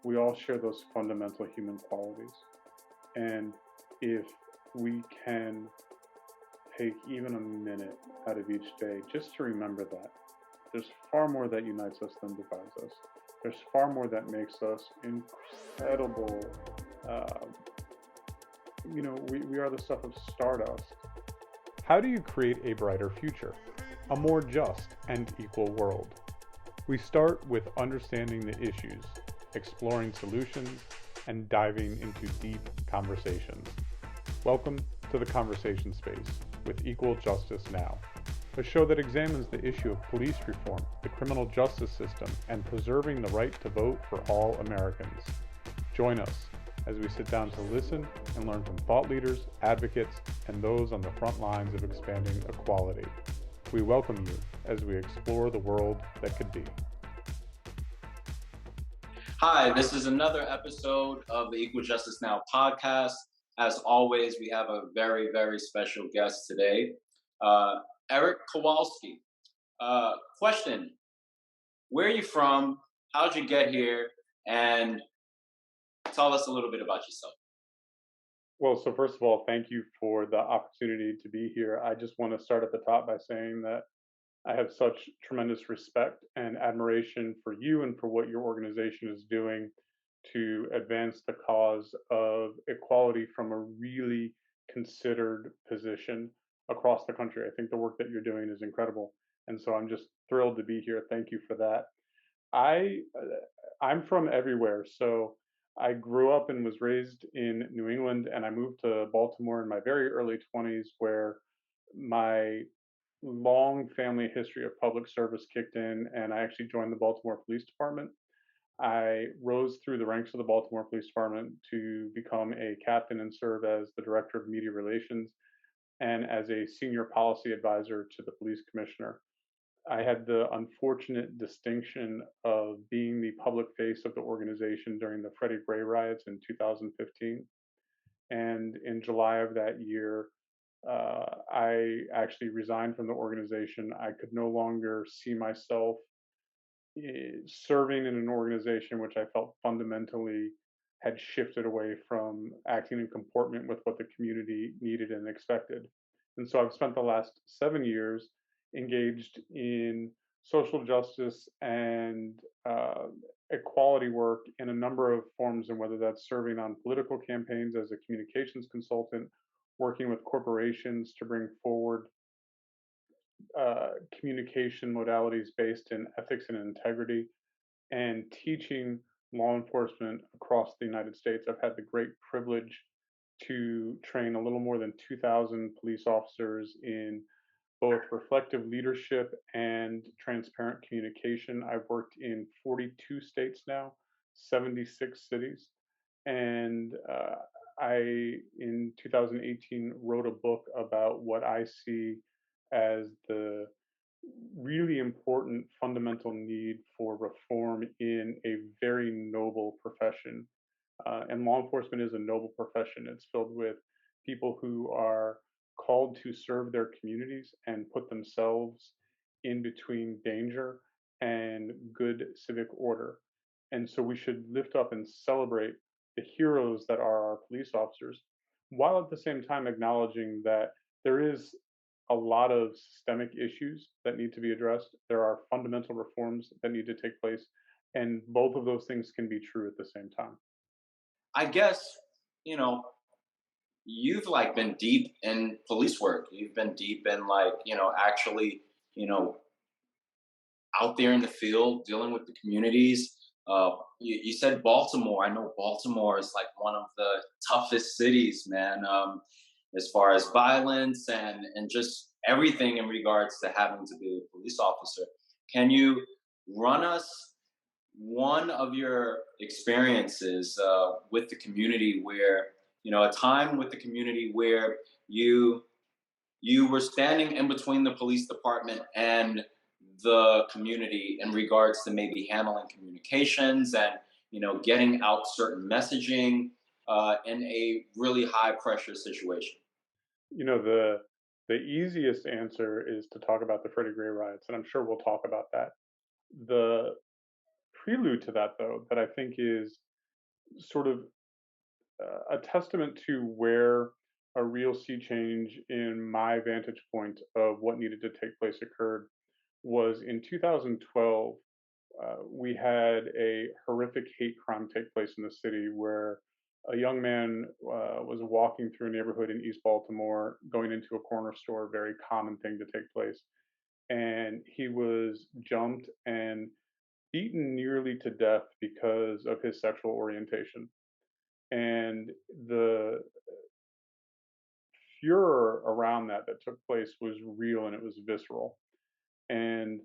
we all share those fundamental human qualities. And if we can take even a minute out of each day just to remember that, there's far more that unites us than divides us. There's far more that makes us incredible. Uh, we are the stuff of stardust. How do you create a brighter future, a more just and equal world? We start with understanding the issues, exploring solutions, and diving into deep conversations. Welcome to The Conversation Space with Equal Justice Now, a show that examines the issue of police reform, the criminal justice system, and preserving the right to vote for all Americans. Join us as we sit down to listen and learn from thought leaders, advocates, and those on the front lines of expanding equality. We welcome you as we explore the world that could be. Hi, this is another episode of the Equal Justice Now podcast. As always, we have a very, very special guest today, Eric Kowalczyk. Question, where are you from? How'd you get here? And tell us a little bit about yourself. Well, so first of all, thank you for the opportunity to be here. I just want to start at the top by saying that I have such tremendous respect and admiration for you and for what your organization is doing to advance the cause of equality from a really considered position across the country. I think the work that you're doing is incredible. And so I'm just thrilled to be here. Thank you for that. I'm from everywhere. So I grew up and was raised in New England, and I moved to Baltimore in my very early 20s, where my long family history of public service kicked in, and I actually joined the Baltimore Police Department. I rose through the ranks of the Baltimore Police Department to become a captain and serve as the director of media relations and as a senior policy advisor to the police commissioner. I had the unfortunate distinction of being the public face of the organization during the Freddie Gray riots in 2015. And in July of that year, I actually resigned from the organization. I could no longer see myself serving in an organization which I felt fundamentally had shifted away from acting in comportment with what the community needed and expected. And so I've spent the last 7 years engaged in social justice and equality work in a number of forms, and whether that's serving on political campaigns as a communications consultant, working with corporations to bring forward communication modalities based in ethics and integrity, and teaching law enforcement across the United States. I've had the great privilege to train a little more than 2,000 police officers in both reflective leadership and transparent communication. I've worked in 42 states now, 76 cities. And in 2018, wrote a book about what I see as the really important fundamental need for reform in a very noble profession. And law enforcement is a noble profession. It's filled with people who are called to serve their communities and put themselves in between danger and good civic order. And so we should lift up and celebrate the heroes that are our police officers, while at the same time acknowledging that there is a lot of systemic issues that need to be addressed. There are fundamental reforms that need to take place, and both of those things can be true at the same time. I guess, you know, you've like been deep in police work. You've been deep in actually, you know, out there in the field dealing with the communities. You said Baltimore. I know Baltimore is like one of the toughest cities, man, as far as violence and just everything in regards to having to be a police officer. Can you run us one of your experiences with the community where, a time with the community where you you were standing in between the police department and the community in regards to maybe handling communications and getting out certain messaging in a really high pressure situation? You know, the easiest answer is to talk about the Freddie Gray riots, and I'm sure we'll talk about that. The prelude to that, though, that I think is sort of a testament to where a real sea change in my vantage point of what needed to take place occurred was in 2012. We had a horrific hate crime take place in the city where a young man was walking through a neighborhood in East Baltimore, going into a corner store, very common thing to take place. And he was jumped and beaten nearly to death because of his sexual orientation. And the furor around that took place was real and it was visceral. And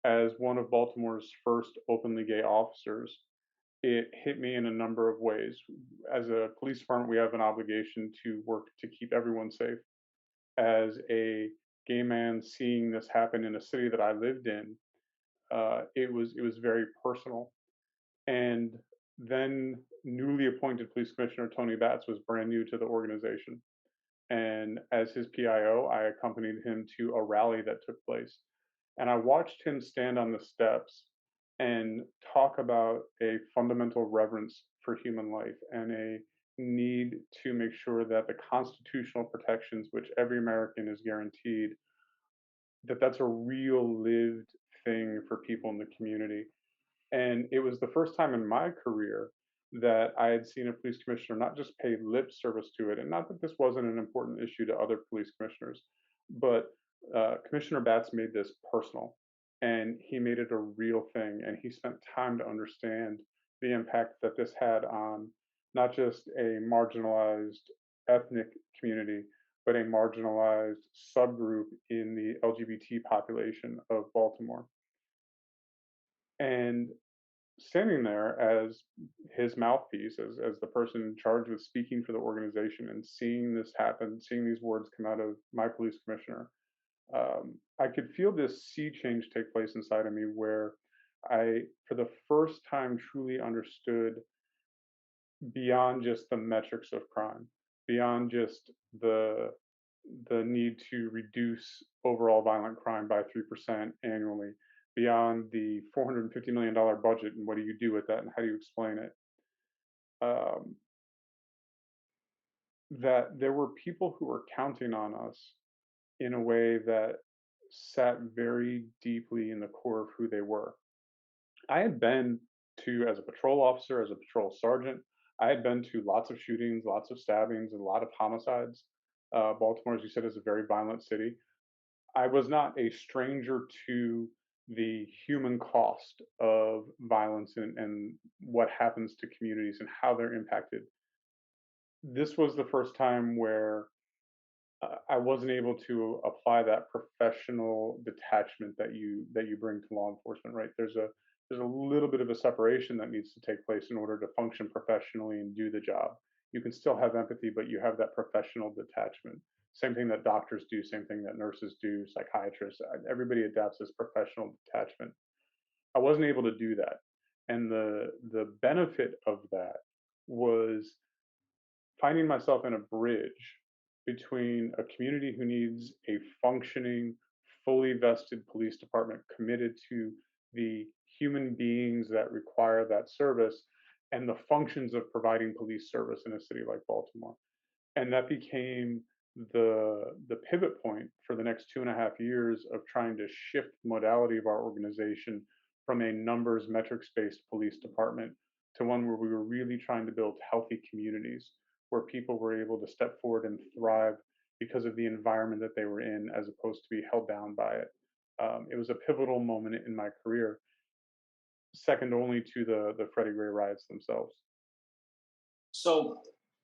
as one of Baltimore's first openly gay officers, it hit me in a number of ways. As a police department, we have an obligation to work to keep everyone safe. As a gay man seeing this happen in a city that I lived in, it was very personal. And then newly appointed police commissioner Tony Batts was brand new to the organization. And as his PIO, I accompanied him to a rally that took place. And I watched him stand on the steps and talk about a fundamental reverence for human life and a need to make sure that the constitutional protections which every American is guaranteed, that that's a real lived thing for people in the community. And it was the first time in my career that I had seen a police commissioner not just pay lip service to it, and not that this wasn't an important issue to other police commissioners, but Commissioner Batts made this personal and he made it a real thing. And he spent time to understand the impact that this had on not just a marginalized ethnic community, but a marginalized subgroup in the LGBT population of Baltimore. And standing there as his mouthpiece, as the person charged with speaking for the organization and seeing this happen, seeing these words come out of my police commissioner, I could feel this sea change take place inside of me where I, for the first time, truly understood beyond just the metrics of crime, beyond just the need to reduce overall violent crime by 3% annually, beyond the $450 million budget and what do you do with that and how do you explain it? Um, that there were people who were counting on us in a way that sat very deeply in the core of who they were. I had been to, as a patrol officer, as a patrol sergeant, I had been to lots of shootings, lots of stabbings, and a lot of homicides. Baltimore, as you said, is a very violent city. I was not a stranger to the human cost of violence and what happens to communities and how they're impacted. This was the first time where I wasn't able to apply that professional detachment that you bring to law enforcement. Right? There's a little bit of a separation that needs to take place in order to function professionally and do the job. You can still have empathy, but you have that professional detachment. Same thing that doctors do, same thing that nurses do, psychiatrists. Everybody adapts this professional detachment. I wasn't able to do that, and the benefit of that was finding myself in a bridge between a community who needs a functioning, fully vested police department committed to the human beings that require that service and the functions of providing police service in a city like Baltimore. And that became the pivot point for the next 2.5 years of trying to shift the modality of our organization from a numbers metrics based police department to one where we were really trying to build healthy communities where people were able to step forward and thrive because of the environment that they were in as opposed to be held down by it. It was a pivotal moment in my career, second only to the Freddie Gray riots themselves. So,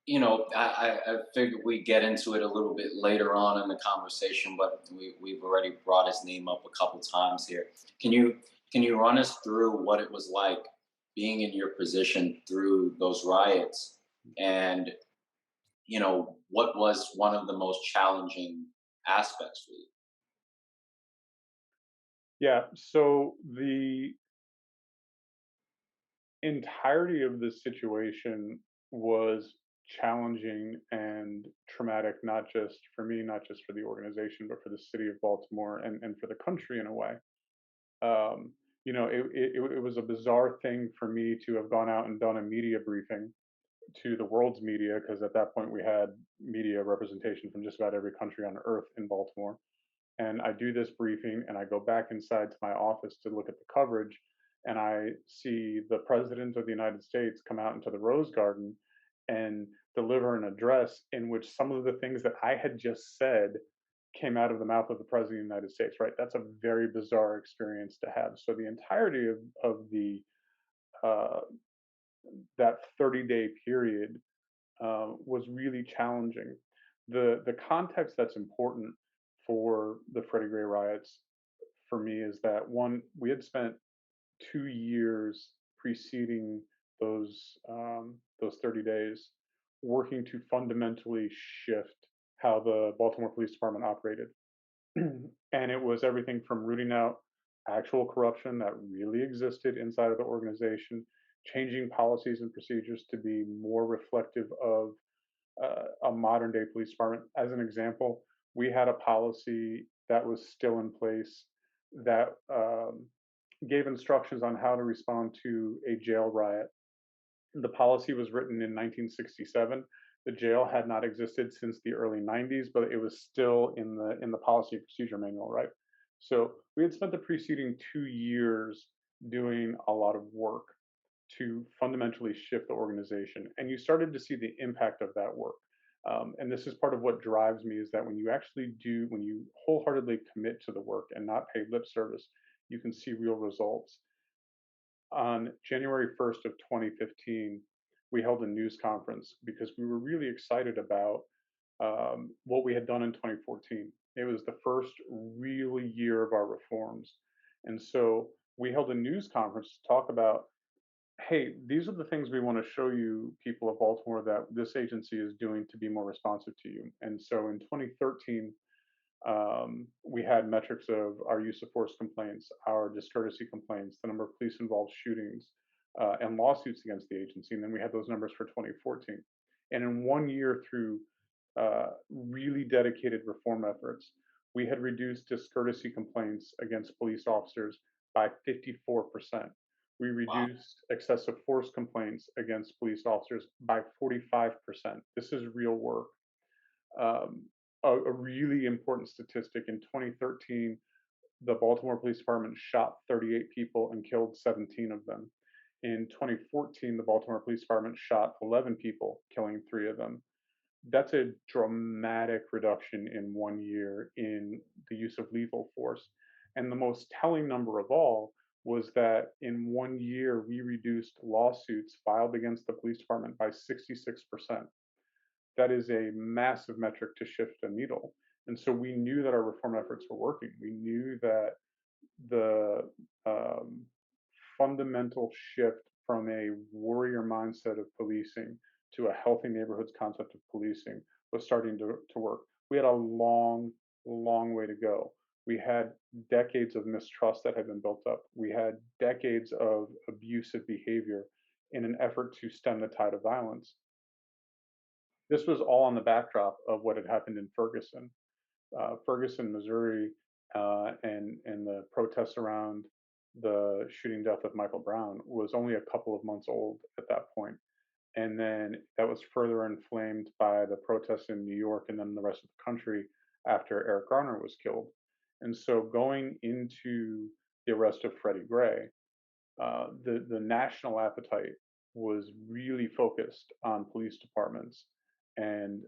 I figured we get into it a little bit later on in the conversation, but we've already brought his name up a couple times here. Can you can you run us through what it was like being in your position through those riots, and what was one of the most challenging aspects for you? Yeah, so the entirety of this situation was challenging and traumatic, not just for me, not just for the organization, but for the city of Baltimore and for the country in a way. Um, it was a bizarre thing for me to have gone out and done a media briefing to the world's media, because at that point we had media representation from just about every country on earth in Baltimore. And I do this briefing and I go back inside to my office to look at the coverage, and I see the president of the United States come out into the Rose Garden and deliver an address in which some of the things that I had just said came out of the mouth of the president of the United States, right? That's a very bizarre experience to have. So the entirety of the uh, that 30-day period was really challenging. The context that's important for the Freddie Gray riots for me is that, one, we had spent 2 years preceding those 30 days working to fundamentally shift how the Baltimore Police Department operated. And it was everything from rooting out actual corruption that really existed inside of the organization, changing policies and procedures to be more reflective of a modern day police department. As an example, we had a policy that was still in place that gave instructions on how to respond to a jail riot. The policy was written in 1967. The jail had not existed since the early 90s, but it was still in the policy procedure manual, right? So we had spent the preceding 2 years doing a lot of work to fundamentally shift the organization, and you started to see the impact of that work. And this is part of what drives me, is that when you wholeheartedly commit to the work and not pay lip service, you can see real results. On January 1st of 2015, we held a news conference because we were really excited about what we had done in 2014. It was the first real year of our reforms. And so we held a news conference to talk about, hey, these are the things we want to show you, people of Baltimore, that this agency is doing to be more responsive to you. And so in 2013, we had metrics of our use of force complaints, our discourtesy complaints, the number of police involved shootings, and lawsuits against the agency. And then we had those numbers for 2014. And in 1 year, through really dedicated reform efforts, we had reduced discourtesy complaints against police officers by 54%. We Wow. reduced excessive force complaints against police officers by 45%. This is real work. Um, a really important statistic: in 2013, the Baltimore Police Department shot 38 people and killed 17 of them. In 2014, the Baltimore Police Department shot 11 people, killing 3 of them. That's a dramatic reduction in 1 year in the use of lethal force. And the most telling number of all was that in 1 year, we reduced lawsuits filed against the police department by 66%. That is a massive metric to shift a needle. And so we knew that our reform efforts were working. We knew that the fundamental shift from a warrior mindset of policing to a healthy neighborhoods concept of policing was starting to work. We had a long, long way to go. We had decades of mistrust that had been built up. We had decades of abusive behavior in an effort to stem the tide of violence. This was all on the backdrop of what had happened in Ferguson, Missouri, and the protests around the shooting death of Michael Brown was only a couple of months old at that point. And then that was further inflamed by the protests in New York and then the rest of the country after Eric Garner was killed. And so going into the arrest of Freddie Gray, the national appetite was really focused on police departments and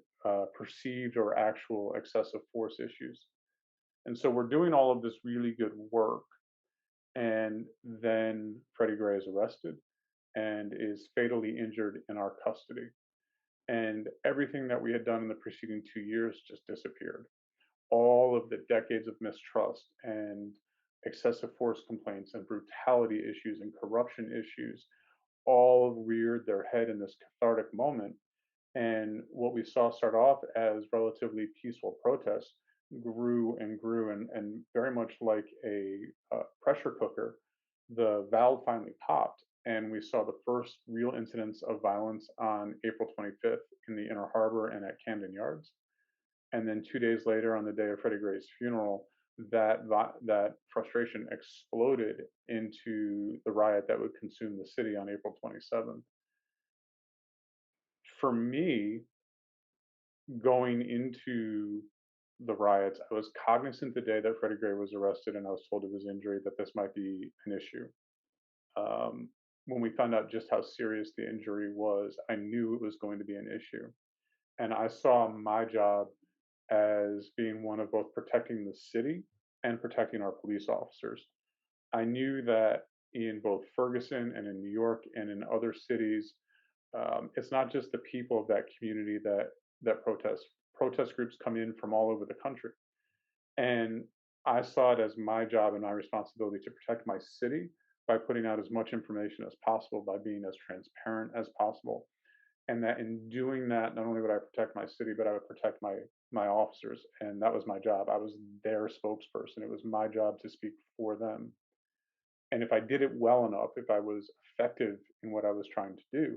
perceived or actual excessive force issues. And so we're doing all of this really good work, and then Freddie Gray is arrested and is fatally injured in our custody. And everything that we had done in the preceding 2 years just disappeared. All of the decades of mistrust and excessive force complaints and brutality issues and corruption issues all reared their head in this cathartic moment. And what we saw start off as relatively peaceful protests grew and grew, and very much like a pressure cooker, the valve finally popped. And we saw the first real incidents of violence on April 25th in the Inner Harbor and at Camden Yards. And then 2 days later, on the day of Freddie Gray's funeral, that frustration exploded into the riot that would consume the city on April 27th. For me, going into the riots, I was cognizant the day that Freddie Gray was arrested and I was told of his injury that this might be an issue. Um, when we found out just how serious the injury was, I knew it was going to be an issue. And I saw my job as being one of both protecting the city and protecting our police officers. I knew that in both Ferguson and in New York and in other cities, it's not just the people of that community that protest. Protest groups come in from all over the country, and I saw it as my job and my responsibility to protect my city by putting out as much information as possible, by being as transparent as possible, and that in doing that, not only would I protect my city, but I would protect my officers, and that was my job. I was their spokesperson. It was my job to speak for them, and if I did it well enough, if I was effective in what I was trying to do,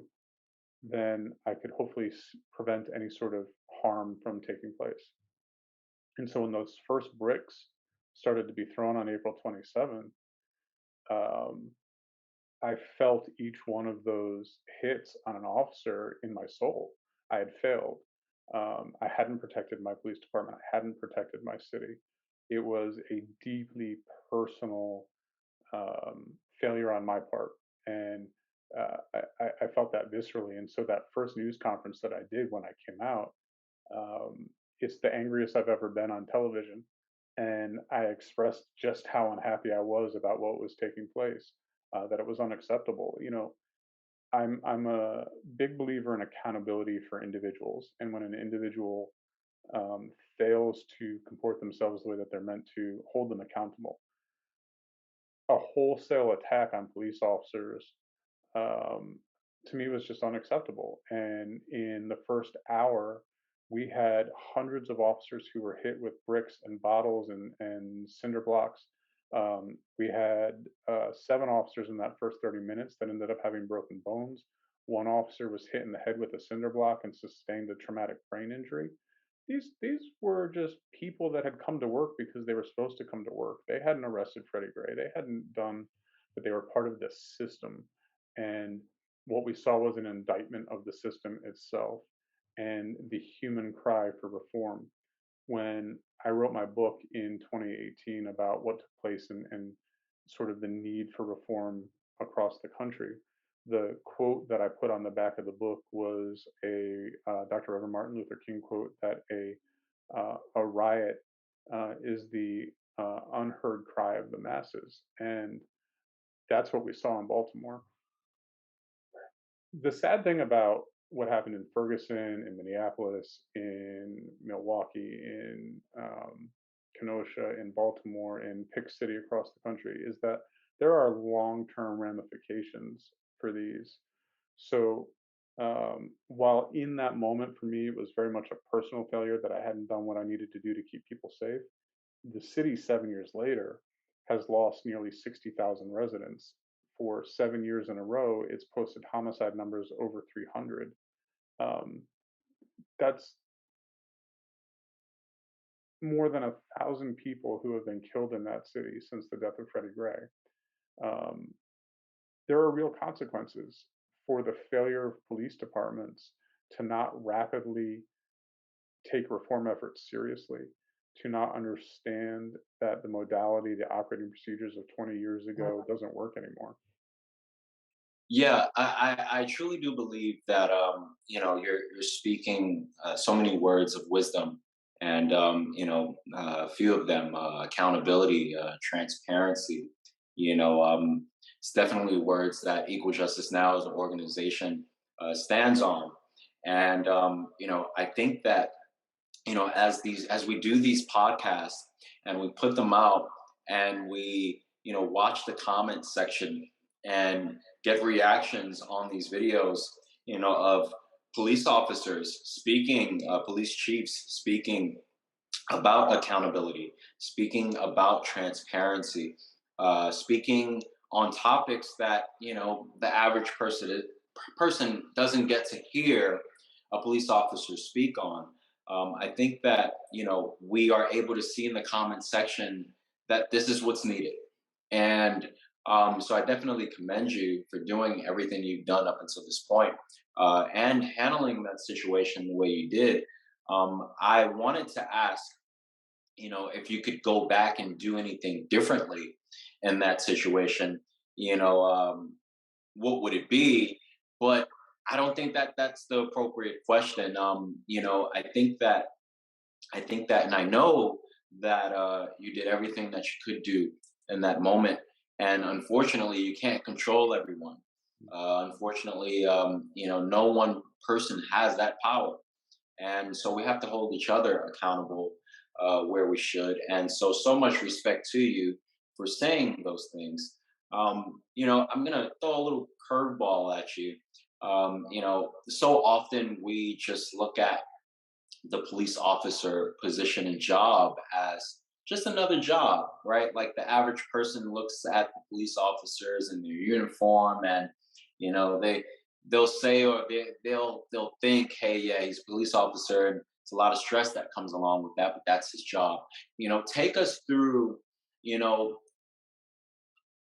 then I could hopefully prevent any sort of harm from taking place. And so when those first bricks started to be thrown on April 27th, um, I felt each one of those hits on an officer in my soul. I had failed. I hadn't protected my police department. I hadn't protected my city. It was a deeply personal failure on my part, and I felt that viscerally. And so that first news conference that I did when I came out, um, it's the angriest I've ever been on television, and I expressed just how unhappy I was about what was taking place, that it was unacceptable. You know, I'm a big believer in accountability for individuals, and when an individual fails to comport themselves the way that they're meant to, hold them accountable. A wholesale attack on police officers, um, to me, was just unacceptable. And in the first hour, we had hundreds of officers who were hit with bricks and bottles and cinder blocks. We had 7 officers in that first 30 minutes that ended up having broken bones. One officer was hit in the head with a cinder block and sustained a traumatic brain injury. These were just people that had come to work because they were supposed to come to work. They hadn't arrested Freddie Gray. They hadn't done, but they were part of the system. And what we saw was an indictment of the system itself and the human cry for reform. When I wrote my book in 2018 about what took place and sort of the need for reform across the country, the quote that I put on the back of the book was a Dr. Reverend Martin Luther King quote that a riot is the unheard cry of the masses, and that's what we saw in Baltimore. The sad thing about what happened in Ferguson, in Minneapolis, in Milwaukee, in Kenosha, in Baltimore, in Pick City across the country is that there are long-term ramifications for these. So while in that moment for me it was very much a personal failure that I hadn't done what I needed to do to keep people safe, the city 7 years later has lost nearly 60,000 residents. For 7 years in a row, it's posted homicide numbers over 300. Um, that's more than 1,000 people who have been killed in that city since the death of Freddie Gray. Um, there are real consequences for the failure of police departments to not rapidly take reform efforts seriously, to not understand that the modality, the operating procedures of 20 years ago doesn't work anymore. Yeah, I truly do believe that you're speaking so many words of wisdom, and a few of them accountability, transparency. It's definitely words that Equal Justice Now as an organization stands on, and I think that as we do these podcasts and we put them out and we watch the comment section and get reactions on these videos of police officers speaking, police chiefs speaking about accountability, speaking about transparency, speaking on topics that the average person doesn't get to hear a police officer speak on. I think that we are able to see in the comment section that this is what's needed, and so I definitely commend you for doing everything you've done up until this point, and handling that situation the way you did. I wanted to ask, if you could go back and do anything differently in that situation, you know, um, what would it be? But I don't think that that's the appropriate question. I think that, and I know that you did everything that you could do in that moment. And unfortunately, you can't control everyone. Unfortunately, no one person has that power, and so we have to hold each other accountable where we should. And so much respect to you for saying those things. I'm gonna throw a little curveball at you. So often we just look at the police officer position and job as just another job, right? Like the average person looks at the police officers in their uniform, and they'll say, or they'll think, hey, yeah, he's a police officer, and it's a lot of stress that comes along with that, but that's his job. Take us through, you know,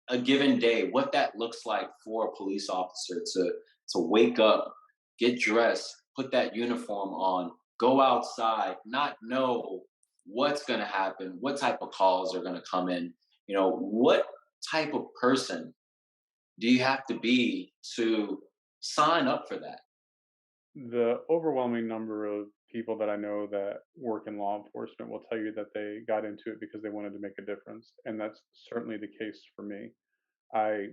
a given day, what that looks like for a police officer to wake up, get dressed, put that uniform on, go outside, not know what's going to happen, what type of calls are going to come in. What type of person do you have to be to sign up for that? The overwhelming number of people that I know that work in law enforcement will tell you that they got into it because they wanted to make a difference, and that's certainly the case for me. I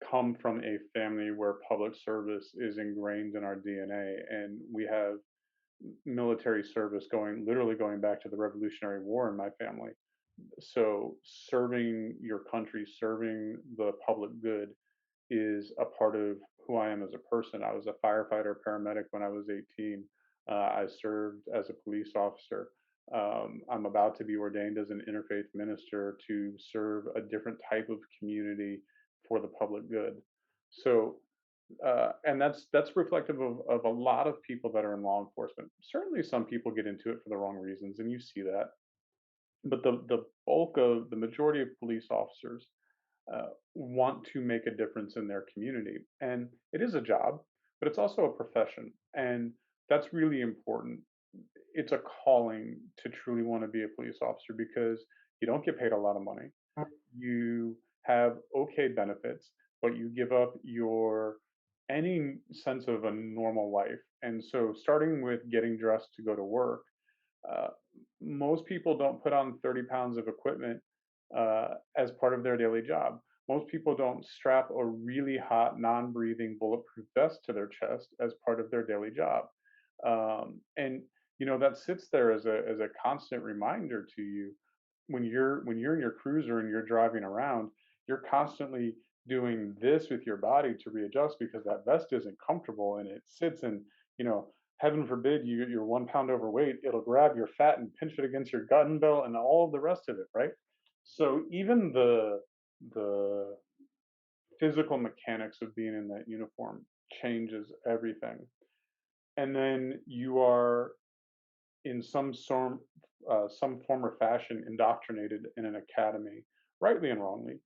come from a family where public service is ingrained in our DNA, and we have military service literally going back to the Revolutionary War in my family. So serving your country, serving the public good is a part of who I am as a person. I was a firefighter paramedic when I was 18. I served as a police officer. I'm about to be ordained as an interfaith minister to serve a different type of community for the public good. So, and that's reflective of a lot of people that are in law enforcement. Certainly, some people get into it for the wrong reasons, and you see that. But the majority of police officers want to make a difference in their community. And it is a job, but it's also a profession. And that's really important. It's a calling to truly want to be a police officer because you don't get paid a lot of money. You have okay benefits, but you give up your any sense of a normal life. And so starting with getting dressed to go to work, uh, most people don't put on 30 pounds of equipment as part of their daily job. Most people don't strap a really hot, non breathing, bulletproof vest to their chest as part of their daily job. And that sits there as a constant reminder to you when you're in your cruiser and you're driving around, you're constantly doing this with your body to readjust because that vest isn't comfortable and it sits in, you know, heaven forbid you're 1 pound overweight, it'll grab your fat and pinch it against your gut and belt and all of the rest of it, right? So even the physical mechanics of being in that uniform changes everything. And then you are in some form or fashion indoctrinated in an academy, rightly and wrongly.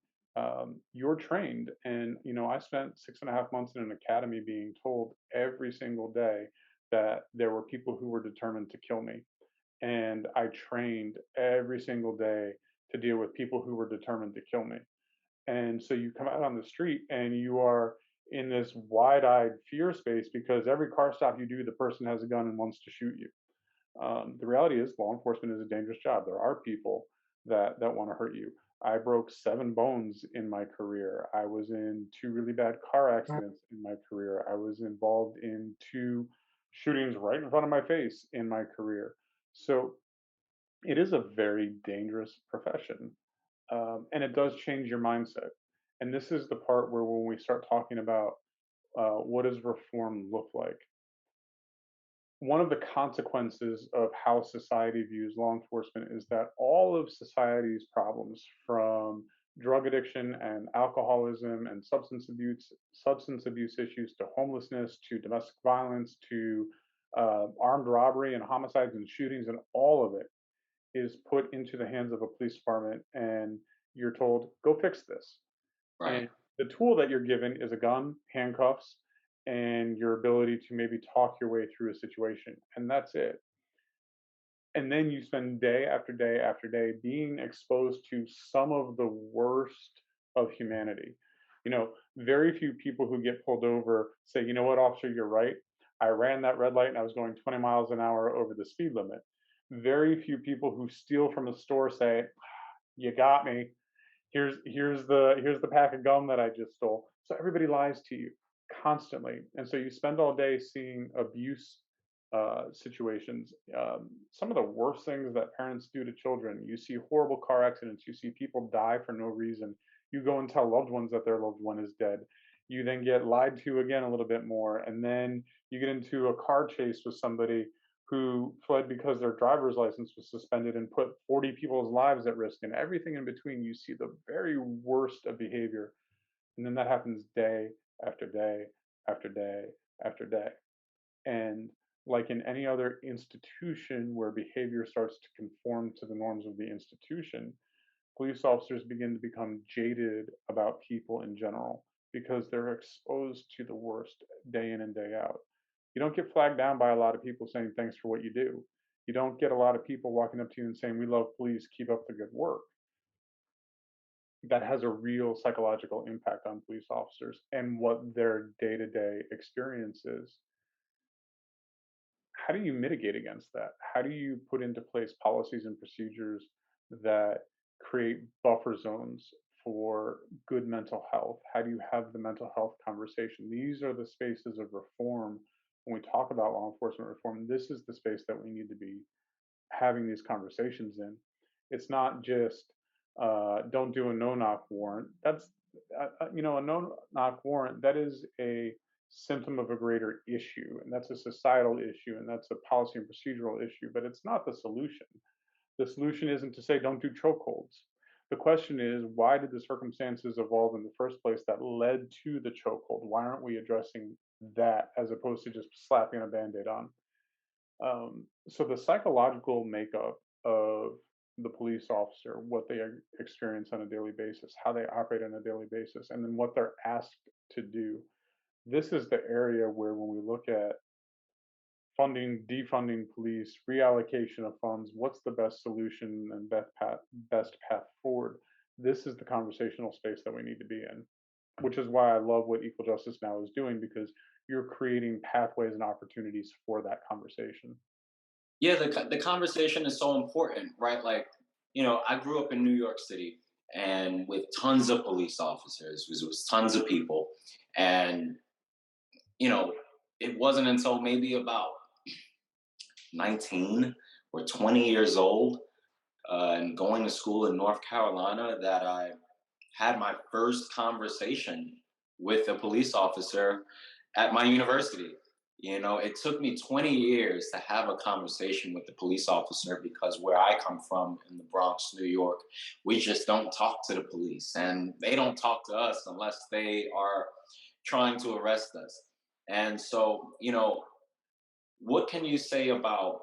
You're trained, and I spent 6.5 months in an academy being told every single day that there were people who were determined to kill me, and I trained every single day to deal with people who were determined to kill me. And so you come out on the street and you are in this wide-eyed fear space because every car stop you do, the person has a gun and wants to shoot you. The reality is, law enforcement is a dangerous job. There are people that want to hurt you. I broke 7 bones in my career. I was in 2 really bad car accidents in my career. I was involved in 2 shootings right in front of my face in my career. So it is a very dangerous profession, and it does change your mindset. And this is the part where when we start talking about what does reform look like, one of the consequences of how society views law enforcement is that all of society's problems, from drug addiction and alcoholism and substance abuse issues to homelessness to domestic violence to armed robbery and homicides and shootings, and all of it is put into the hands of a police department, and you're told, go fix this. Right. And the tool that you're given is a gun, handcuffs, and your ability to maybe talk your way through a situation. And that's it. And then you spend day after day after day being exposed to some of the worst of humanity. Very few people who get pulled over say, you know what, officer, you're right. I ran that red light and I was going 20 miles an hour over the speed limit. Very few people who steal from a store say, you got me. Here's the pack of gum that I just stole. So everybody lies to you constantly, and so you spend all day seeing abuse situations. Some of the worst things that parents do to children. You see horrible car accidents. You see people die for no reason. You go and tell loved ones that their loved one is dead. You then get lied to again a little bit more, and then you get into a car chase with somebody who fled because their driver's license was suspended and put 40 people's lives at risk, and everything in between. You see the very worst of behavior. And then that happens day after day after day after day. And like in any other institution where behavior starts to conform to the norms of the institution, police officers begin to become jaded about people in general because they're exposed to the worst day in and day out. You don't get flagged down by a lot of people saying thanks for what you do. You don't get a lot of people walking up to you and saying, we love police, keep up the good work. That has a real psychological impact on police officers and what their day to day experience is. How do you mitigate against that? How do you put into place policies and procedures that create buffer zones for good mental health? How do you have the mental health conversation? These are the spaces of reform. When we talk about law enforcement reform, this is the space that we need to be having these conversations in. It's not just don't do a no knock warrant. That's a no knock warrant. That is a symptom of a greater issue, and that's a societal issue, and that's a policy and procedural issue. But it's not the solution. The solution isn't to say don't do chokeholds. The question is, why did the circumstances evolve in the first place that led to the chokehold? Why aren't we addressing that as opposed to just slapping a band aid on? So the psychological makeup of the police officer, what they experience on a daily basis, how they operate on a daily basis, and then what they're asked to do. This is the area where, when we look at funding, defunding police, reallocation of funds, what's the best solution and best path forward? This is the conversational space that we need to be in, which is why I love what Equal Justice Now is doing, because you're creating pathways and opportunities for that conversation. Yeah, the conversation is so important, right? Like, I grew up in New York City and with tons of police officers, was tons of people. And, you know, it wasn't until maybe about 19 or 20 years old and going to school in North Carolina that I had my first conversation with a police officer at my university. It took me 20 years to have a conversation with the police officer because where I come from in the Bronx, New York, we just don't talk to the police and they don't talk to us unless they are trying to arrest us. And so, what can you say about,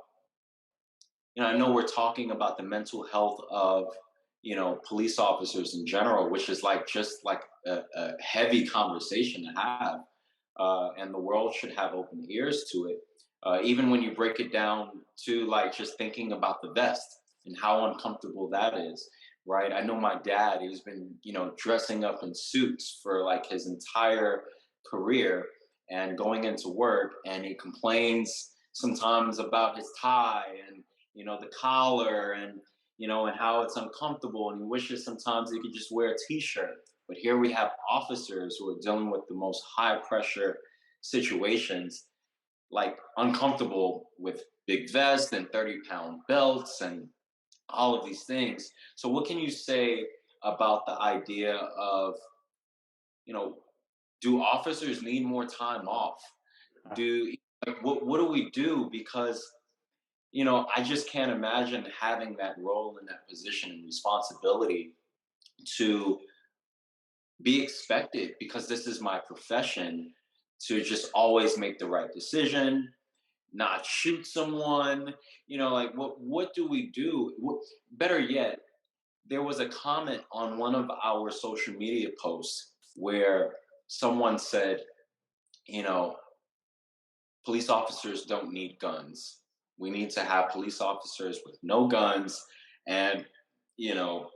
I know we're talking about the mental health of, police officers in general, which is like just like a heavy conversation to have. And the world should have open ears to it. Even when you break it down to like just thinking about the vest and how uncomfortable that is, right? I know my dad, he's been, dressing up in suits for like his entire career and going into work, and he complains sometimes about his tie and, the collar and, and how it's uncomfortable. And he wishes sometimes he could just wear a t-shirt. But here we have officers who are dealing with the most high pressure situations, like uncomfortable with big vests and 30-pound belts and all of these things. So, what can you say about the idea of, you know, do officers need more time off? Uh, Do like, what do we do? Because I just can't imagine having that role in that position and responsibility to be expected, because this is my profession, to just always make the right decision, not shoot someone? Like what do we do? Better yet, there was a comment on one of our social media posts where someone said, you know, police officers don't need guns. We need to have police officers with no guns. And, you know,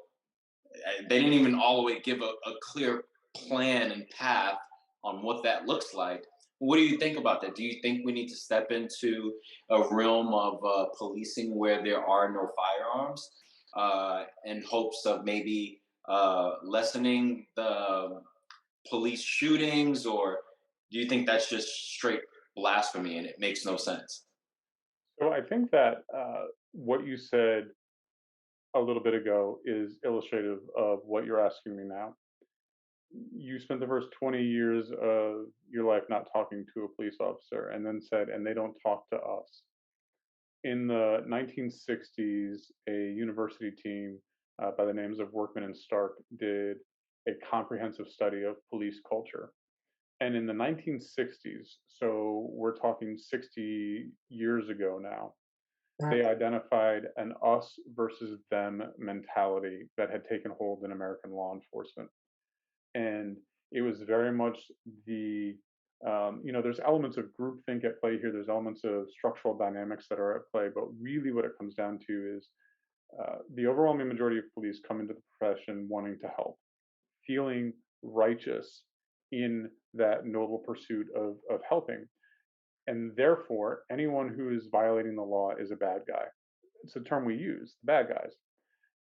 they didn't even all the way give a clear plan and path on what that looks like. What do you think about that? Do you think we need to step into a realm of policing where there are no firearms in hopes of maybe lessening the police shootings? Or do you think that's just straight blasphemy and it makes no sense? So I think that what you said a little bit ago is illustrative of what you're asking me now. You spent the first 20 years of your life not talking to a police officer and then said, and they don't talk to us. In the 1960s, a university team by the names of Workman and Stark did a comprehensive study of police culture. And in the 1960s, so we're talking 60 years ago now, they identified an us versus them mentality that had taken hold in American law enforcement. And it was very much the there's elements of groupthink at play here. There's elements of structural dynamics that are at play, but really what it comes down to is the overwhelming majority of police come into the profession wanting to help, feeling righteous in that noble pursuit of helping. And therefore, anyone who is violating the law is a bad guy. It's a term we use, the bad guys.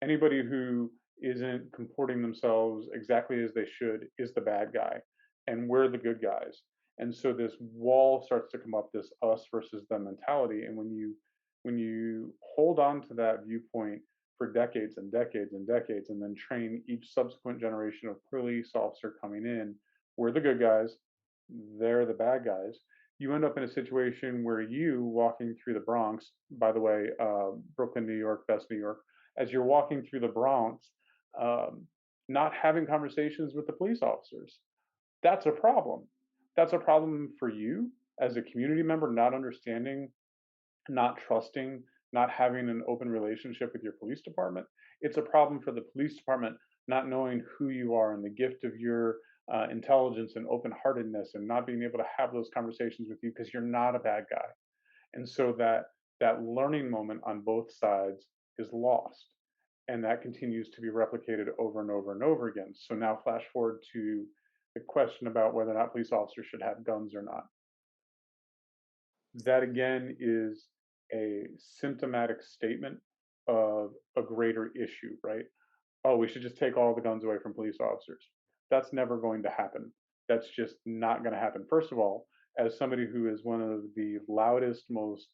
Anybody who isn't comporting themselves exactly as they should is the bad guy, and we're the good guys. And so this wall starts to come up, this us versus them mentality. And when you hold on to that viewpoint for decades and decades and decades, and then train each subsequent generation of police officer coming in, we're the good guys, they're the bad guys. You end up in a situation where you walking through the Bronx, by the way, Brooklyn, New York, best New York, as you're walking through the Bronx, um, not having conversations with the police officers. That's a problem. That's a problem for you as a community member, not understanding, not trusting, not having an open relationship with your police department. It's a problem for the police department not knowing who you are and the gift of your intelligence and open heartedness and not being able to have those conversations with you because you're not a bad guy. And so that learning moment on both sides is lost. And that continues to be replicated over and over and over again. So now flash forward to the question about whether or not police officers should have guns or not. That again is a symptomatic statement of a greater issue, right? Oh, we should just take all the guns away from police officers. That's never going to happen. That's just not going to happen. First of all, as somebody who is one of the loudest, most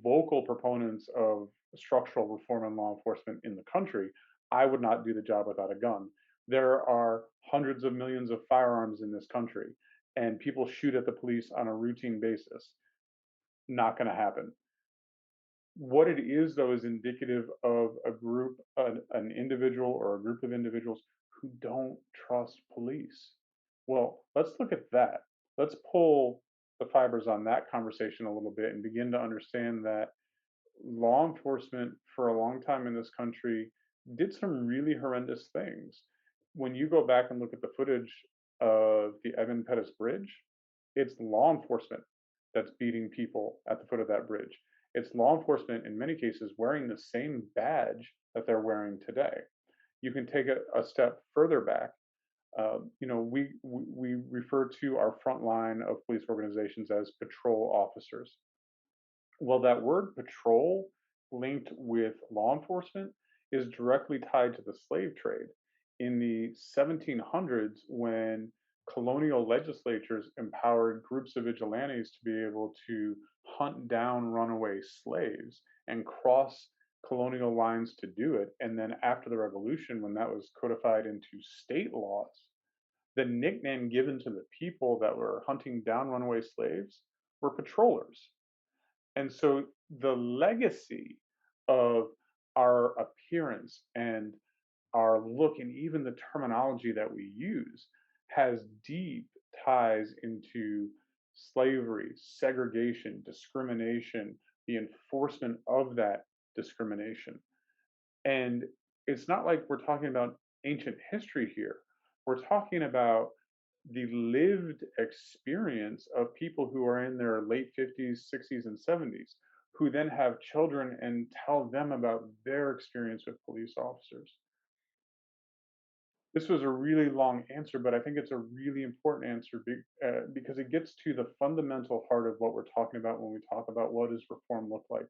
vocal proponents of structural reform in law enforcement in the country, I would not do the job without a gun. There are hundreds of millions of firearms in this country, and people shoot at the police on a routine basis. Not going to happen. What it is, though, is indicative of a group, an individual or a group of individuals who don't trust police. Well, let's look at that. Let's pull the fibers on that conversation a little bit and begin to understand that law enforcement for a long time in this country did some really horrendous things. When you go back and look at the footage of the Evan Pettus Bridge, it's law enforcement that's beating people at the foot of that bridge. It's law enforcement in many cases wearing the same badge that they're wearing today. You can take it a step further back. We refer to our front line of police organizations as patrol officers. Well, that word patrol linked with law enforcement is directly tied to the slave trade. In the 1700s, when colonial legislatures empowered groups of vigilantes to be able to hunt down runaway slaves and cross colonial lines to do it, and then after the revolution, when that was codified into state laws, the nickname given to the people that were hunting down runaway slaves were patrollers. And so the legacy of our appearance and our look and even the terminology that we use has deep ties into slavery, segregation, discrimination, the enforcement of that discrimination. And it's not like we're talking about ancient history here. We're talking about the lived experience of people who are in their late 50s, 60s, and 70s, who then have children and tell them about their experience with police officers. This was a really long answer, but I think it's a really important answer because it gets to the fundamental heart of what we're talking about when we talk about what does reform look like.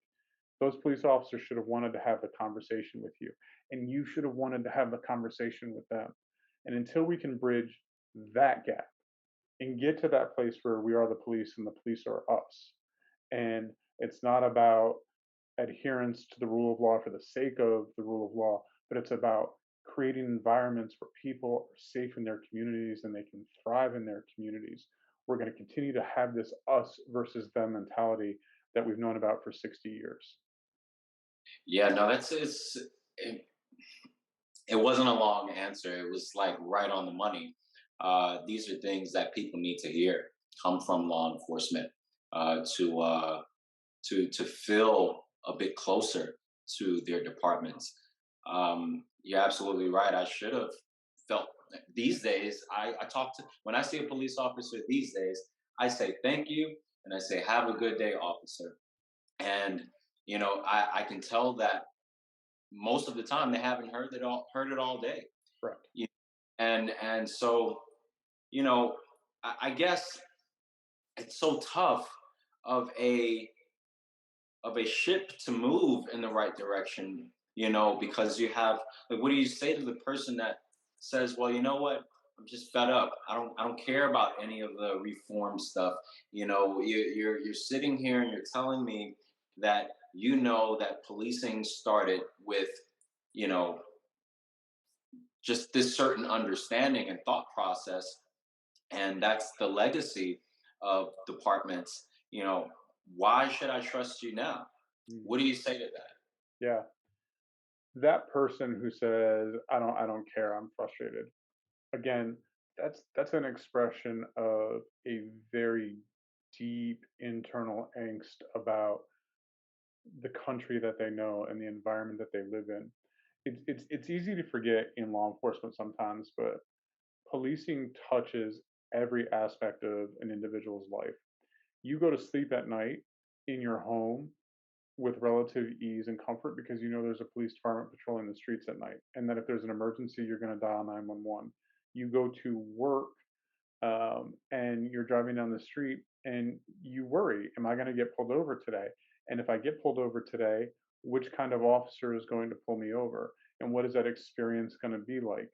Those police officers should have wanted to have the conversation with you, and you should have wanted to have the conversation with them. And until we can bridge that gap and get to that place where we are the police and the police are us, and it's not about adherence to the rule of law for the sake of the rule of law, but it's about creating environments where people are safe in their communities and they can thrive in their communities. We're going to continue to have this us versus them mentality that we've known about for 60 years. Yeah, no, it, it wasn't a long answer. It was like right on the money. These are things that people need to hear come from law enforcement to feel a bit closer to their departments. You're absolutely right. I should have felt these days. I talk to when I see a police officer these days. I say thank you and I say have a good day, officer. And I can tell that most of the time they haven't heard it all day. Correct. And so you know I guess it's so tough of a ship to move in the right direction, because you have, like, what do you say to the person that says, well, you know what, I'm just fed up. I don't care about any of the reform stuff. You're sitting here and you're telling me that that policing started with, you know, just this certain understanding and thought process, and that's the legacy of departments. Why should I trust you now? Mm. What do you say to that? Yeah. That person who says, I don't care, I'm frustrated. Again, that's an expression of a very deep internal angst about the country that they know and the environment that they live in. It's easy to forget in law enforcement sometimes, but policing touches every aspect of an individual's life. You go to sleep at night in your home with relative ease and comfort because you know there's a police department patrolling the streets at night, and that if there's an emergency, you're going to dial 911. You go to work and you're driving down the street and you worry, am I going to get pulled over today? And if I get pulled over today, which kind of officer is going to pull me over? And what is that experience going to be like?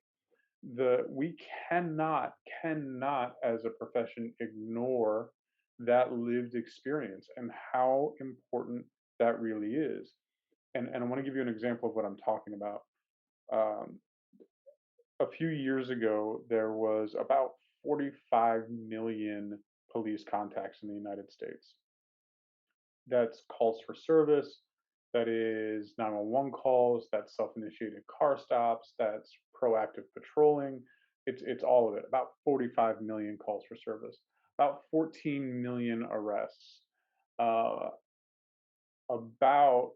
We cannot as a profession ignore that lived experience and how important that really is. And I want to give you an example of what I'm talking about. Um, a few years ago, there was about 45 million police contacts in the United States. That's calls for service, that is 911 calls, that's self-initiated car stops, that's proactive patrolling. It's all of it. About 45 million calls for service, about 14 million arrests, uh, about,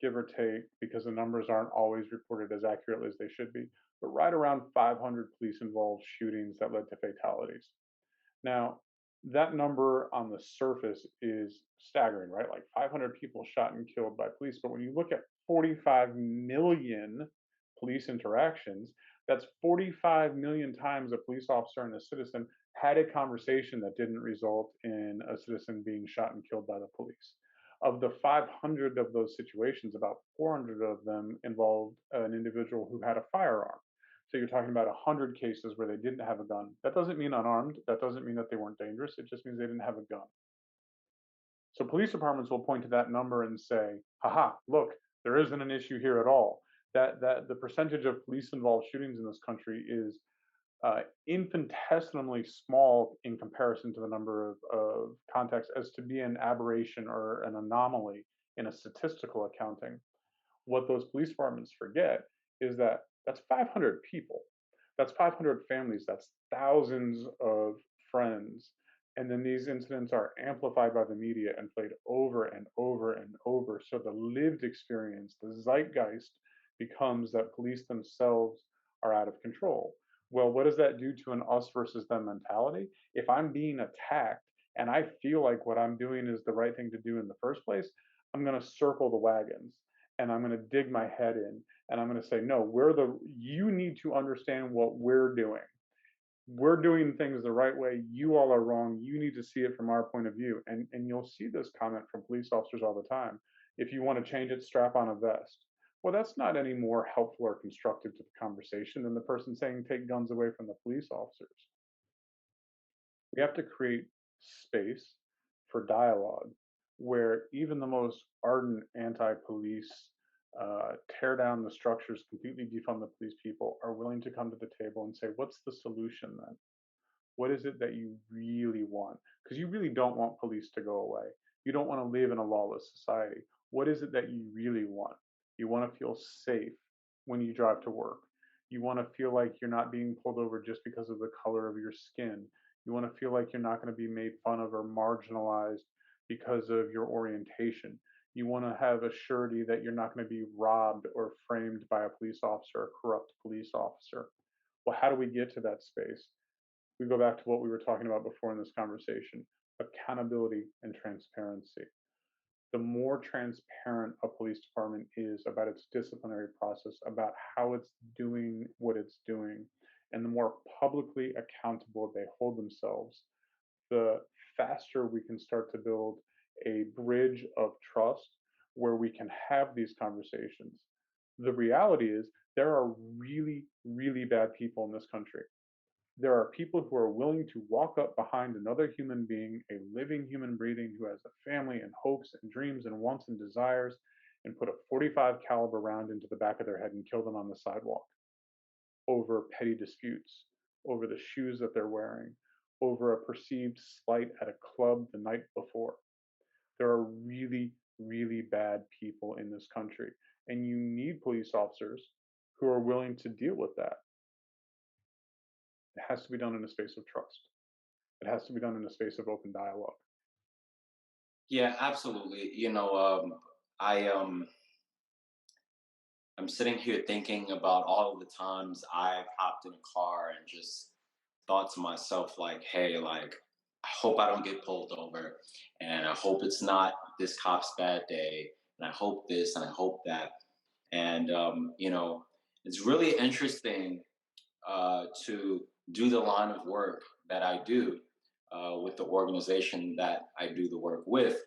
give or take, because the numbers aren't always reported as accurately as they should be, but right around 500 police involved shootings that led to fatalities. Now, that number on the surface is staggering, right? Like 500 people shot and killed by police. But when you look at 45 million police interactions, that's 45 million times a police officer and a citizen had a conversation that didn't result in a citizen being shot and killed by the police. Of the 500 of those situations, about 400 of them involved an individual who had a firearm. So you're talking about 100 cases where they didn't have a gun. That doesn't mean unarmed. That doesn't mean that they weren't dangerous. It just means they didn't have a gun. So police departments will point to that number and say, haha, look, there isn't an issue here at all. That the percentage of police involved shootings in this country is infinitesimally small in comparison to the number of contacts as to be an aberration or an anomaly in a statistical accounting. What those police departments forget is that that's 500 people, that's 500 families, that's thousands of friends, And then these incidents are amplified by the media and played over and over and over. So the lived experience, the zeitgeist, becomes that police themselves are out of control. Well, what does that do to an us versus them mentality? If I'm being attacked and I feel like what I'm doing is the right thing to do in the first place, I'm going to circle the wagons and I'm going to dig my head in and I'm going to say, no, you need to understand what we're doing things the right way. You all are wrong. You need to see it from our point of view. And you'll see this comment from police officers all the time. If you want to change it, strap on a vest. Well, that's not any more helpful or constructive to the conversation than the person saying take guns away from the police officers. We have to create space for dialogue where even the most ardent anti-police tear down the structures, completely defund the police people are willing to come to the table and say, what's the solution then? What is it that you really want? Because you really don't want police to go away. You don't want to live in a lawless society. What is it that you really want? You want to feel safe when you drive to work. You want to feel like you're not being pulled over just because of the color of your skin. You want to feel like you're not going to be made fun of or marginalized because of your orientation. You want to have a surety that you're not going to be robbed or framed by a police officer, a corrupt police officer. Well, how do we get to that space? We go back to what we were talking about before in this conversation: accountability and transparency. The more transparent a police department is about its disciplinary process, about how it's doing what it's doing, and the more publicly accountable they hold themselves, the faster we can start to build a bridge of trust where we can have these conversations. The reality is, there are really, really bad people in this country. There are people who are willing to walk up behind another human being, a living human breathing who has a family and hopes and dreams and wants and desires, and put a 45 caliber round into the back of their head and kill them on the sidewalk over petty disputes, over the shoes that they're wearing, over a perceived slight at a club the night before. There are really, really bad people in this country, and you need police officers who are willing to deal with that. It has to be done in a space of trust. It has to be done in a space of open dialogue. Yeah, absolutely. I I'm sitting here thinking about all of the times I've hopped in a car and just thought to myself, like, hey, like, I hope I don't get pulled over. And I hope it's not this cop's bad day. And I hope this and I hope that. And, it's really interesting to do the line of work that I do with the organization that I do the work with,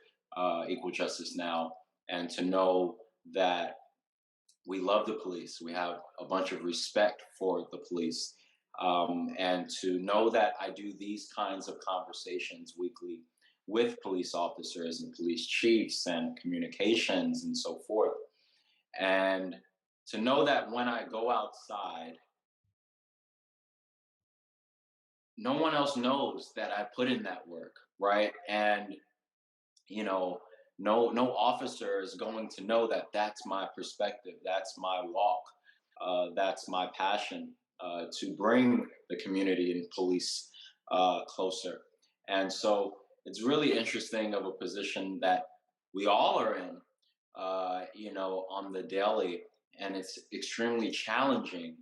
Equal Justice Now, and to know that we love the police. We have a bunch of respect for the police. And to know that I do these kinds of conversations weekly with police officers and police chiefs and communications and so forth. And to know that when I go outside, no one else knows that I put in that work, right? And you know, no officer is going to know that that's my perspective, that's my walk, that's my passion to bring the community and police closer. And so it's really interesting of a position that we all are in, on the daily, and it's extremely challenging.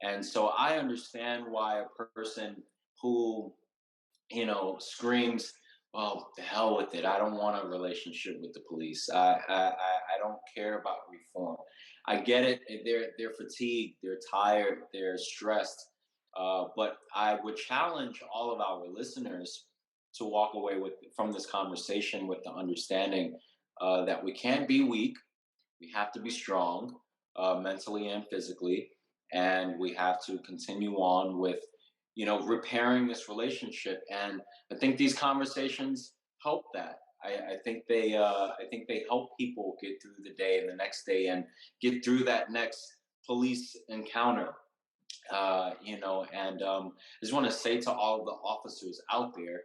And so I understand why a person who screams, "Well, the hell with it. I don't want a relationship with the police. I don't care about reform." I get it. They're fatigued. They're tired. They're stressed. But I would challenge all of our listeners to walk away from this conversation with the understanding that we can't be weak. We have to be strong, mentally and physically, and we have to continue on with, repairing this relationship. And I think these conversations help that. I think they help people get through the day and the next day and get through that next police encounter. I just want to say to all of the officers out there,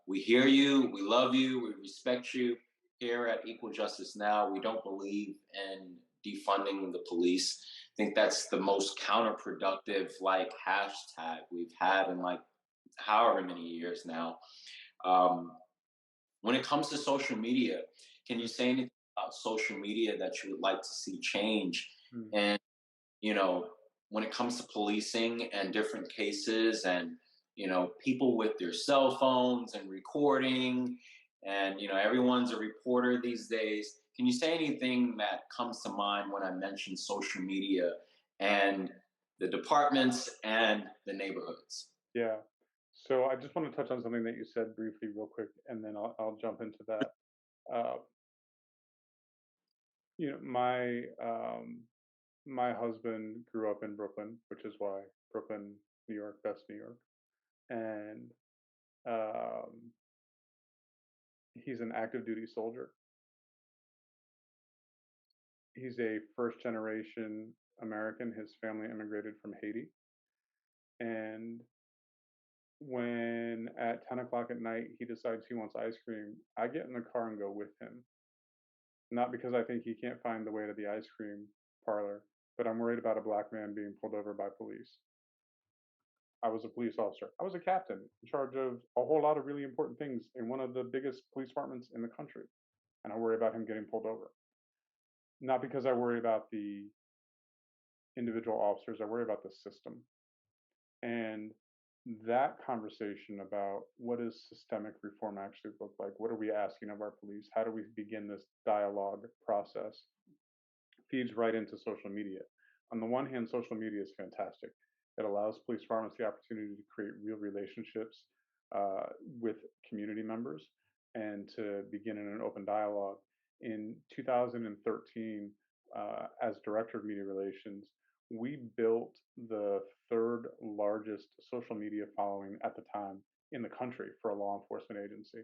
we hear you, we love you, we respect you. Here at Equal Justice Now, we don't believe in defunding the police. I think that's the most counterproductive like hashtag we've had in like however many years now. Um, when it comes to social media, can you say anything about social media that you would like to see change? Mm. And, you know, when it comes to policing and different cases and, people with their cell phones and recording, and, everyone's a reporter these days. Can you say anything that comes to mind when I mention social media and the departments and the neighborhoods? Yeah. So I just want to touch on something that you said briefly, real quick, and then I'll jump into that. Uh, my husband grew up in Brooklyn, which is why Brooklyn, New York, best New York, and um, he's an active duty soldier. He's a first generation American. His family immigrated from Haiti, and when at 10 o'clock at night he decides he wants ice cream, I get in the car and go with him. Not because I think he can't find the way to the ice cream parlor, but I'm worried about a black man being pulled over by police. I was a police officer. I was a captain in charge of a whole lot of really important things in one of the biggest police departments in the country. And I worry about him getting pulled over. Not because I worry about the individual officers, I worry about the system. And that conversation about what does systemic reform actually look like? What are we asking of our police? How do we begin this dialogue process? Feeds right into social media. On the one hand, social media is fantastic. It allows police departments the opportunity to create real relationships with community members and to begin in an open dialogue. In 2013, as director of media relations, we built the third largest social media following at the time in the country for a law enforcement agency,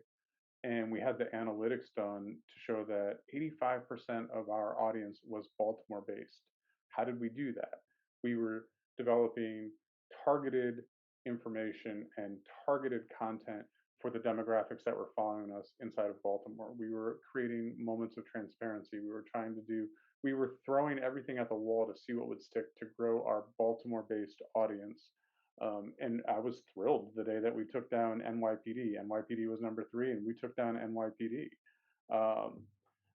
and we had the analytics done to show that 85% of our audience was Baltimore based. How did we do that? We were developing targeted information and targeted content for the demographics that were following us inside of Baltimore. We were creating moments of transparency. We were throwing everything at the wall to see what would stick to grow our Baltimore based audience. And I was thrilled the day that we took down NYPD. NYPD was number three, and we took down NYPD. Um,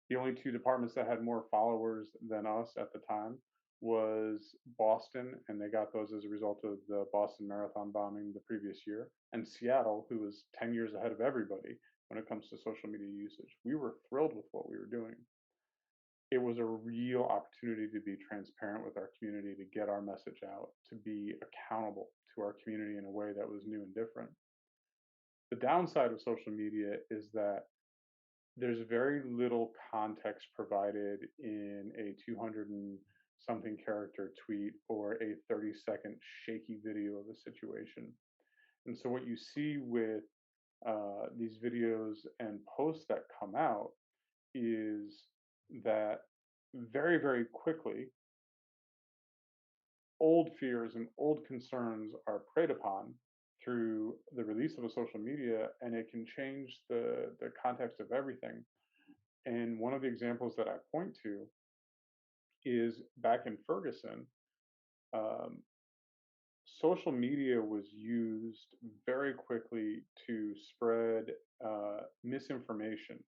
the only two departments that had more followers than us at the time was Boston, and they got those as a result of the Boston Marathon bombing the previous year, and Seattle, who was 10 years ahead of everybody when it comes to social media usage. We were thrilled with what we were doing. It was a real opportunity to be transparent with our community, to get our message out, to be accountable to our community in a way that was new and different. The downside of social media is that there's very little context provided in a 200 and something character tweet or a 30-second shaky video of a situation. And so, what you see with these videos and posts that come out is that very, very quickly, old fears and old concerns are preyed upon through the release of a social media, and it can change the context of everything. And one of the examples that I point to is back in Ferguson. um, Social media was used very quickly to spread misinformation.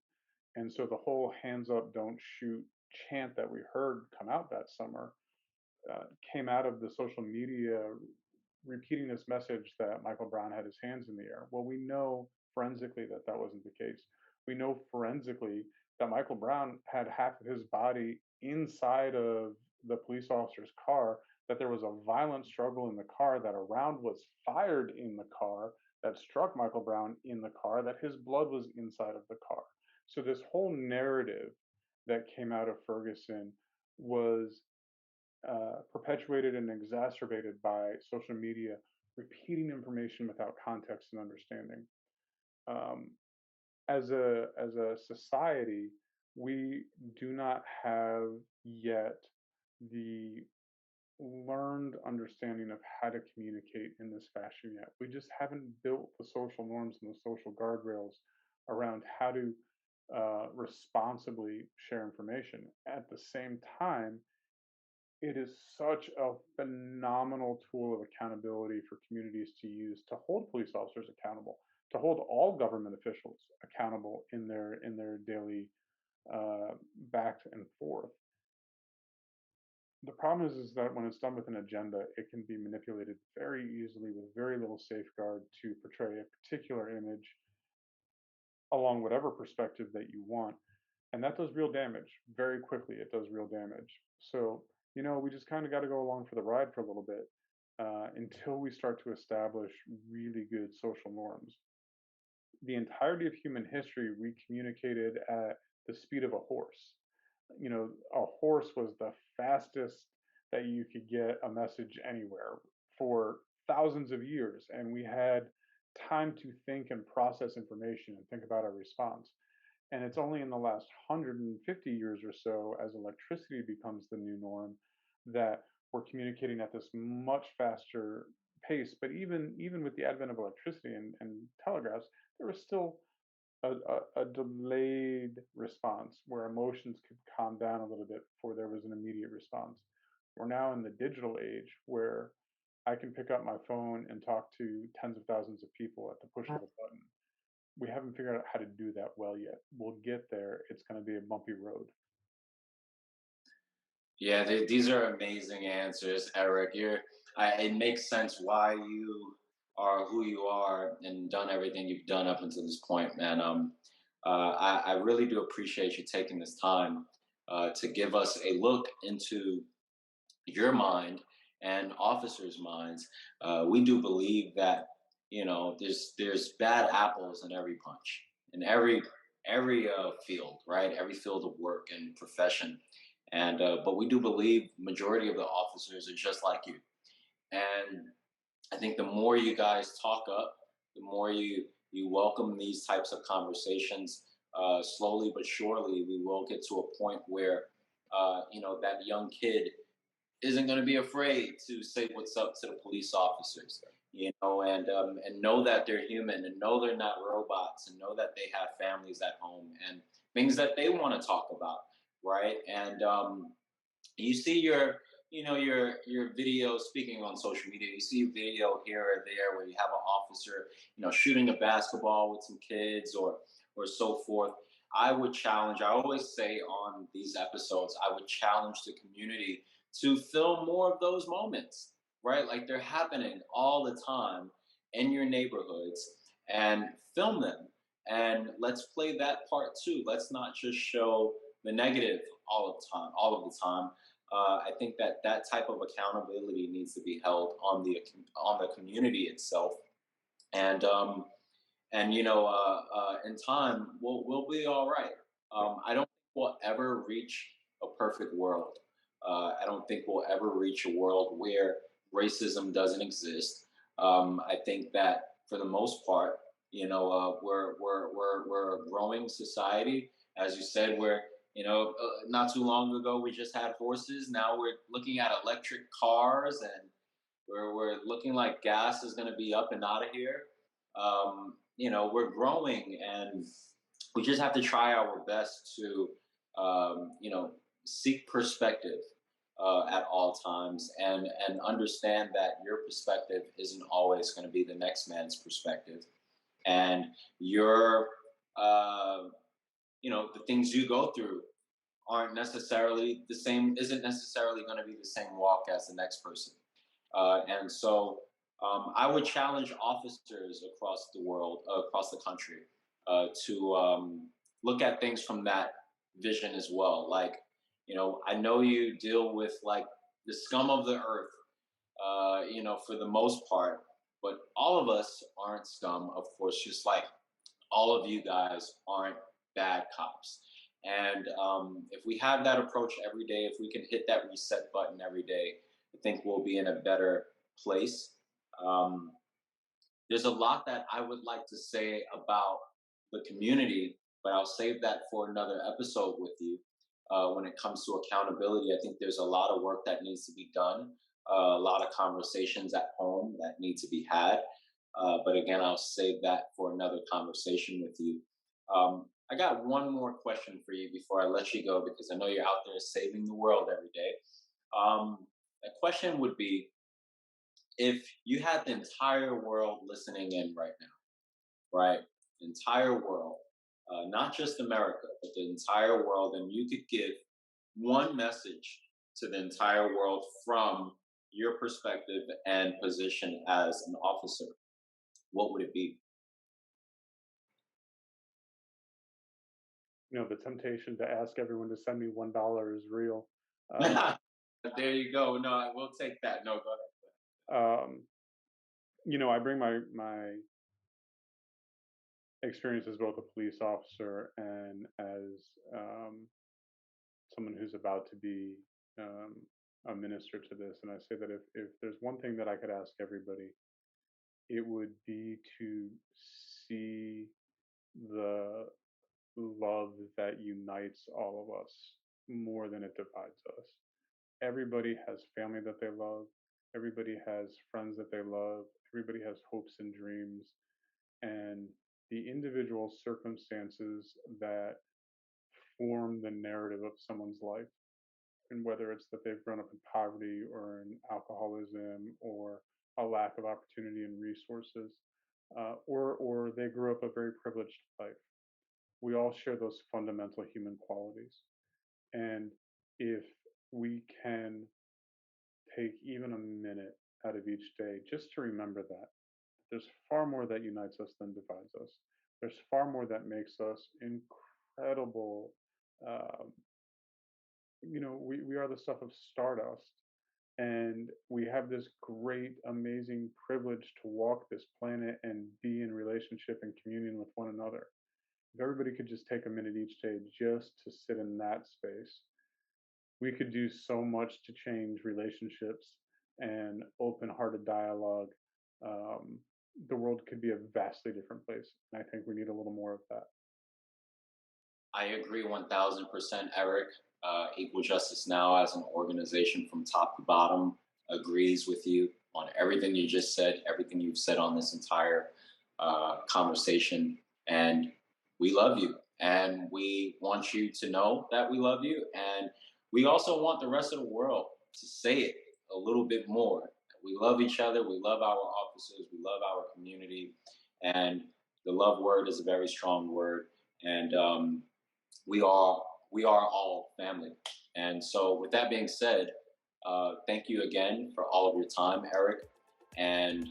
And so the whole hands up, don't shoot chant that we heard come out that summer came out of the social media repeating this message that Michael Brown had his hands in the air. Well, we know forensically that that wasn't the case. We know forensically that Michael Brown had half of his body inside of the police officer's car, that there was a violent struggle in the car, that a round was fired in the car that struck Michael Brown in the car, that his blood was inside of the car. So, this whole narrative that came out of Ferguson was perpetuated and exacerbated by social media repeating information without context and understanding. Um, as a society, we do not have yet the learned understanding of how to communicate in this fashion yet. We just haven't built the social norms and the social guardrails around how to responsibly share information. At the same time, it is such a phenomenal tool of accountability for communities to use to hold police officers accountable, to hold all government officials accountable in their daily back and forth. The problem is that when it's done with an agenda, it can be manipulated very easily with very little safeguard to portray a particular image along whatever perspective that you want. And that does real damage very quickly. It does real damage. So, we just kind of got to go along for the ride for a little bit until we start to establish really good social norms. The entirety of human history, we communicated at the speed of a horse. A horse was the fastest that you could get a message anywhere for thousands of years. And we had time to think and process information and think about our response. And it's only in the last 150 years or so, as electricity becomes the new norm, that we're communicating at this much faster pace. But even with the advent of electricity and telegraphs, there was still a delayed response where emotions could calm down a little bit before there was an immediate response. We're now in the digital age where I can pick up my phone and talk to tens of thousands of people at the push of a button. We haven't figured out how to do that well yet. We'll get there. It's going to be a bumpy road. Yeah, these are amazing answers, Eric. It makes sense why you are who you are and done everything you've done up until this point, man. I really do appreciate you taking this time to give us a look into your mind and officers' minds. We do believe that there's bad apples in every punch, in every field, right? Every field of work and profession, and but we do believe majority of the officers are just like you. And I think the more you guys talk up, the more you welcome these types of conversations. Slowly but surely, we will get to a point where that young kid isn't going to be afraid to say what's up to the police officers, and know that they're human, and know they're not robots, and know that they have families at home and things that they want to talk about, right? And you see your video, speaking on social media, you see a video here or there where you have an officer shooting a basketball with some kids or so forth. I would challenge, I always say on these episodes, I would challenge the community to film more of those moments, right? Like they're happening all the time in your neighborhoods, and film them. And let's play that part too. Let's not just show the negative all of the time. I think that that type of accountability needs to be held on the community itself, and in time we'll be all right. I don't think we'll ever reach a perfect world. I don't think we'll ever reach a world where racism doesn't exist. I think that for the most part, we're a growing society. As you said, we're not too long ago we just had horses. Now we're looking at electric cars, and we're looking like gas is going to be up and out of here. We're growing, and we just have to try our best to seek perspective at all times, and understand that your perspective isn't always going to be the next man's perspective, and your the things you go through aren't necessarily the same, isn't necessarily going to be the same walk as the next person. And so I would challenge officers across the world, across the country, to look at things from that vision as well. Like, I know you deal with like the scum of the earth, for the most part, but all of us aren't scum, of course, just like all of you guys aren't bad cops. And if we have that approach every day, if we can hit that reset button every day, I think we'll be in a better place. Um, there's a lot that I would like to say about the community, but I'll save that for another episode with you. When it comes to accountability, I think there's a lot of work that needs to be done, a lot of conversations at home that need to be had. But again, I'll save that for another conversation with you. I got one more question for you before I let you go, because I know you're out there saving the world every day. The question would be, if you had the entire world listening in right now, right? The entire world, not just America, but the entire world, and you could give one message to the entire world from your perspective and position as an officer, what would it be? You know, the temptation to ask everyone to send me $1 is real. Uh, There you go. No, I will take that. No, go um, you know, I bring my experience as both a police officer and as someone who's about to be um, a minister to this, and I say that if there's one thing that I could ask everybody, it would be to see the love that unites all of us more than it divides us. Everybody has family that they love, everybody has friends that they love, everybody has hopes and dreams, and the individual circumstances that form the narrative of someone's life. And whether it's that they've grown up in poverty or in alcoholism or a lack of opportunity and resources, or they grew up a very privileged life, we all share those fundamental human qualities. And if we can take even a minute out of each day just to remember that there's far more that unites us than divides us. There's far more that makes us incredible. Um, you know, we are the stuff of stardust, and we have this great, amazing privilege to walk this planet and be in relationship and communion with one another. If everybody could just take a minute each day just to sit in that space, we could do so much to change relationships and open hearted dialogue. Um, the world could be a vastly different place. And I think we need a little more of that. I agree 1000%, Eric. Equal Justice Now, as an organization from top to bottom, agrees with you on everything you just said, everything you've said on this entire conversation. And we love you. And we want you to know that we love you. And we also want the rest of the world to say it a little bit more. We love each other. We love our officers. We love our community. And the love word is a very strong word. And we are we are all family. And so, with that being said, thank you again for all of your time, Eric. And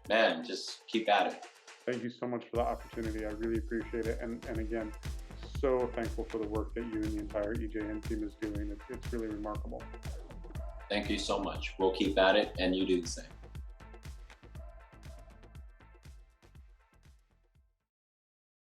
man, just keep at it. Thank you so much for the opportunity. I really appreciate it. And again, so thankful for the work that you and the entire EJN team is doing. It's really remarkable. Thank you so much. We'll keep at it, and you do the same.